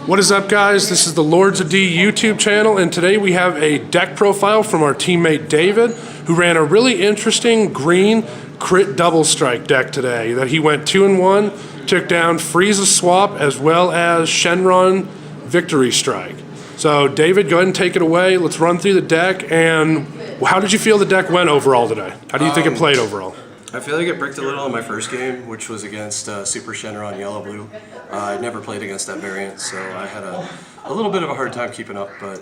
What is up, guys? This is the Lords of D YouTube channel, and today we have a deck profile from our teammate David, who ran a really interesting green crit double strike deck today. That he went 2-1, took down Frieza Swap as well as Shenron Victory Strike. So David, go ahead and take it away. Let's run through the deck, and how did you feel the deck went overall today? How do you think it played overall? I feel like it bricked a little in my first game, which was against Super Shenron Yellow-Blue. I'd never played against that variant, so I had a little bit of a hard time keeping up, but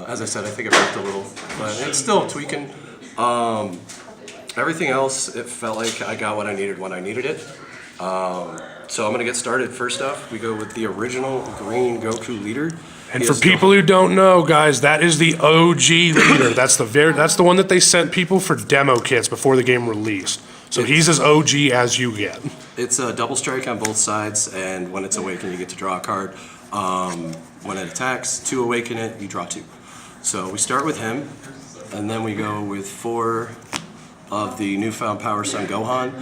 as I said, I think it bricked a little. But it's still tweaking. Everything else, it felt like I got what I needed when I needed it. So I'm going to get started. First off, we go with the original Green Goku leader. And for people who don't know, guys, that is the OG leader. That's the one that they sent people for demo kits before the game released. So he's as OG as you get. It's a double strike on both sides, and when it's awakened, you get to draw a card. When it attacks, to awaken it, you draw 2. So we start with him, and then we go with 4 of the newfound Power Sun Gohan.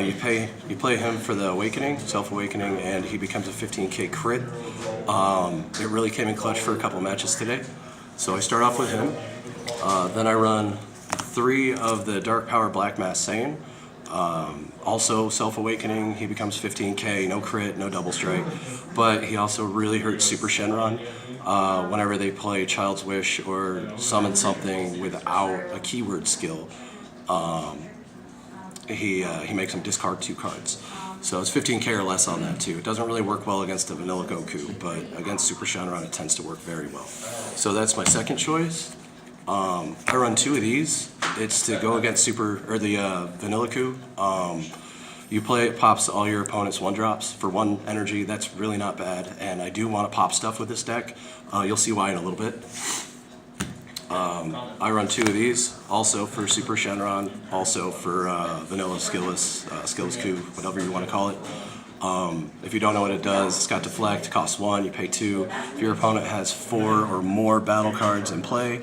You play him for the awakening, self-awakening, and he becomes a 15k crit. It really came in clutch for a couple matches today. So I start off with him. Then I run 3 of the Dark Power Black Mass Saiyan. Also self-awakening, he becomes 15k, no crit, no double strike. But he also really hurts Super Shenron whenever they play Child's Wish or summon something without a keyword skill. He makes him discard 2 cards. So it's 15k or less on that too. It doesn't really work well against the vanilla Goku, but against Super Shenron it tends to work very well. So that's my second choice. I run 2 of these. It's to go against the vanilla Goku. You play it, pops all your opponent's 1-drops for 1 energy. That's really not bad, and I do want to pop stuff with this deck. You'll see why in a little bit. I run 2 of these, also for Super Shenron, also for Vanilla Skillless Coup, whatever you want to call it. If you don't know what it does, it's got Deflect, costs 1, you pay 2. If your opponent has 4 or more battle cards in play,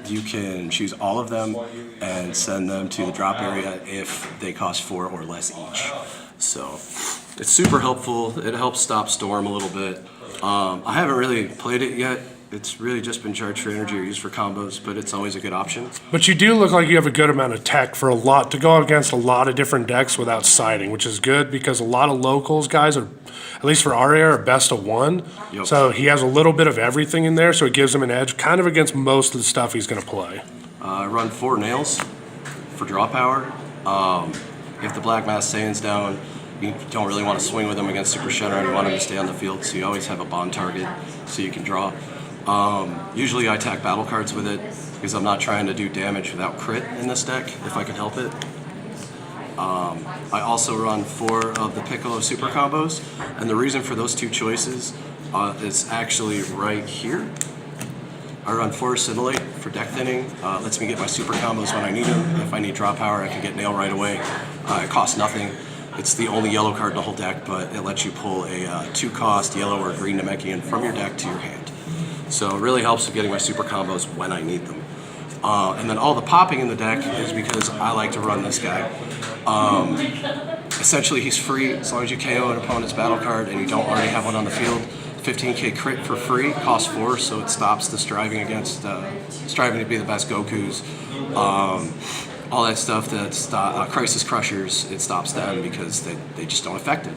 you can choose all of them and send them to the drop area if they cost 4 or less each. So it's super helpful. It helps stop Storm a little bit. I haven't really played it yet. It's really just been charged for energy or used for combos, but it's always a good option. But you do look like you have a good amount of tech for to go against a lot of different decks without siding, which is good because a lot of locals guys are, at least for our area, are best of 1. Yep. So he has a little bit of everything in there, so it gives him an edge kind of against most of the stuff he's going to play. I run 4 nails for draw power. If the Black Mass Saiyan's down, you don't really want to swing with him against Super Shenron. You want him to stay on the field, so you always have a bond target so you can draw. Usually I attack battle cards with it because I'm not trying to do damage without crit in this deck, if I can help it. I also run 4 of the Piccolo Super Combos, and the reason for those 2 choices is actually right here. I run 4 Scintillate for deck thinning. Lets me get my super combos when I need them. If I need draw power, I can get Nail right away. It costs nothing. It's the only yellow card in the whole deck, but it lets you pull a 2-cost yellow or green Namekian from your deck to your hand. So it really helps with getting my super combos when I need them. And then all the popping in the deck is because I like to run this guy. Essentially, he's free as long as you KO an opponent's battle card and you don't already have one on the field. 15k crit for free, costs 4, so it stops the striving to be the best Gokus. All that stuff that's Crisis Crushers, it stops them because they just don't affect it.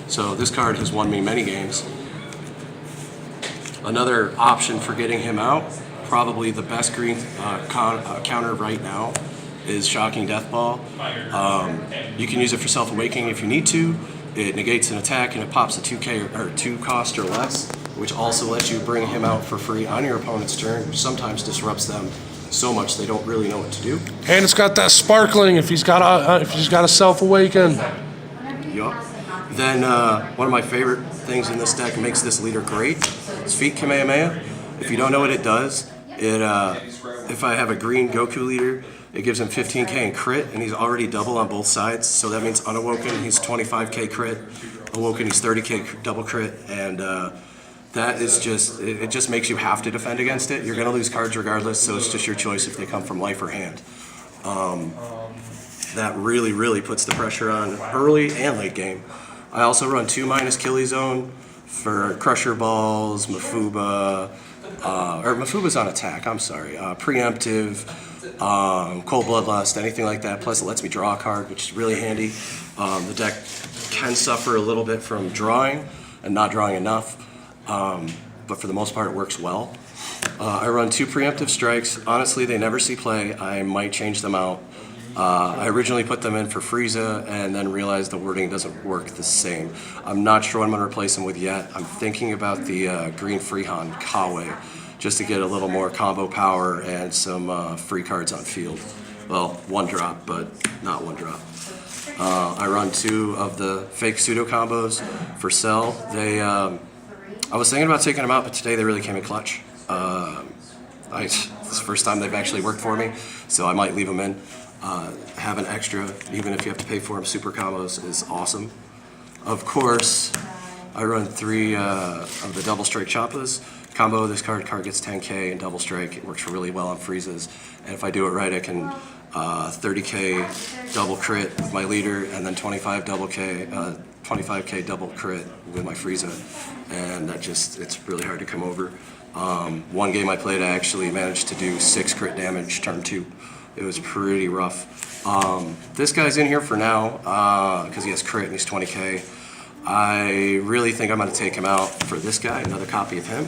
So this card has won me many games. Another option for getting him out, probably the best green counter right now, is Shocking Death Ball. You can use it for self-awakening if you need to. It negates an attack and it pops a 2k or 2 cost or less, which also lets you bring him out for free on your opponent's turn, which sometimes disrupts them so much they don't really know what to do. And it's got that sparkling if he's got a self-awaken. Yup. Then one of my favorite things in this deck makes this leader great. It's Feet Kamehameha. If you don't know what it does, if I have a green Goku leader, it gives him 15k in crit, and he's already double on both sides. So that means unawoken, he's 25k crit. Awoken, he's 30k double crit, and that is it just makes you have to defend against it. You're going to lose cards regardless, so it's just your choice if they come from life or hand. That really puts the pressure on early and late game. I also run 2 minus Killie Zone. for Crusher Balls, Mafuba, or Mafuba's on attack, I'm sorry, Preemptive, Cold Bloodlust, anything like that. Plus it lets me draw a card, which is really handy. The deck can suffer a little bit from drawing and not drawing enough, but for the most part it works well. I run 2 Preemptive Strikes. Honestly, they never see play. I might change them out. I originally put them in for Frieza and then realized the wording doesn't work the same. I'm not sure what I'm going to replace them with yet. I'm thinking about the Green Freehan Kawe just to get a little more combo power and some free cards on field. Well, 1 drop, but not 1 drop. I run 2 of the fake pseudo combos for Cell. I was thinking about taking them out, but today they really came in clutch. It's the first time they've actually worked for me, so I might leave them in. Have an extra, even if you have to pay for them, super combos is awesome. Of course, I run 3 of the double strike Choppas. Combo this card gets 10k and double strike. It works really well on Friezas. And if I do it right, I can 30k double crit with my leader, and then 25k double crit with my Frieza. And it's really hard to come over. One game I played, I actually managed to do 6 crit damage turn 2. It was pretty rough. This guy's in here for now because he has crit and he's 20k. I really think I'm going to take him out for this guy, another copy of him.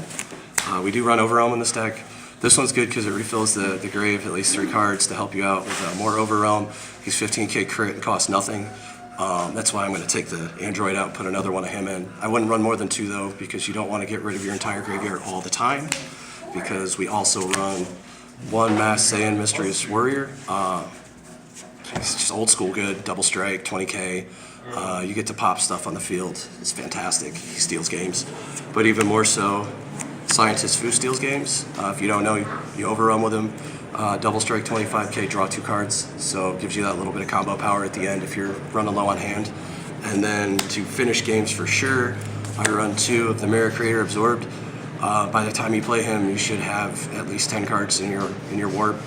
We do run Overwhelm in this deck. This one's good because it refills the grave at least 3 cards to help you out with more Overwhelm. He's 15k crit and costs nothing. That's why I'm going to take the android out and put another one of him in. I wouldn't run more than 2 though, because you don't want to get rid of your entire graveyard all the time, because we also run 1 Mass Saiyan Mysterious Warrior. He's just old school good, double strike, 20k. You get to pop stuff on the field. It's fantastic. He steals games. But even more so, Scientist Fu steals games. If you don't know, you overrun with him. Double strike, 25k, draw 2 cards. So it gives you that little bit of combo power at the end if you're running low on hand. And then to finish games for sure, I run 2 of the Mirror Creator Absorbed. By the time you play him, you should have at least 10 cards in your warp.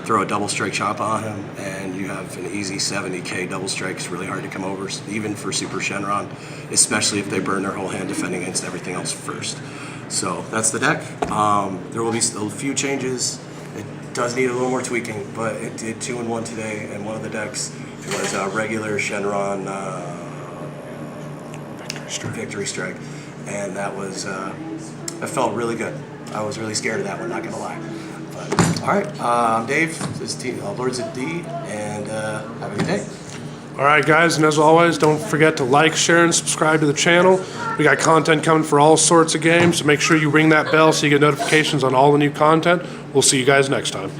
Throw a double strike chop on him, and you have an easy 70k double strike. It's really hard to come over, even for Super Shenron, especially if they burn their whole hand defending against everything else first. So that's the deck. There will be a few changes. It does need a little more tweaking, but it did 2-in-1 today, and one of the decks was a regular Shenron Victory Strike, and that was it felt really good. I was really scared of that one, not gonna lie. But, all right, I'm Dave. This is Lords of D, and have a good day. All right, guys, and as always, don't forget to like, share, and subscribe to the channel. We got content coming for all sorts of games, so make sure you ring that bell so you get notifications on all the new content. We'll see you guys next time.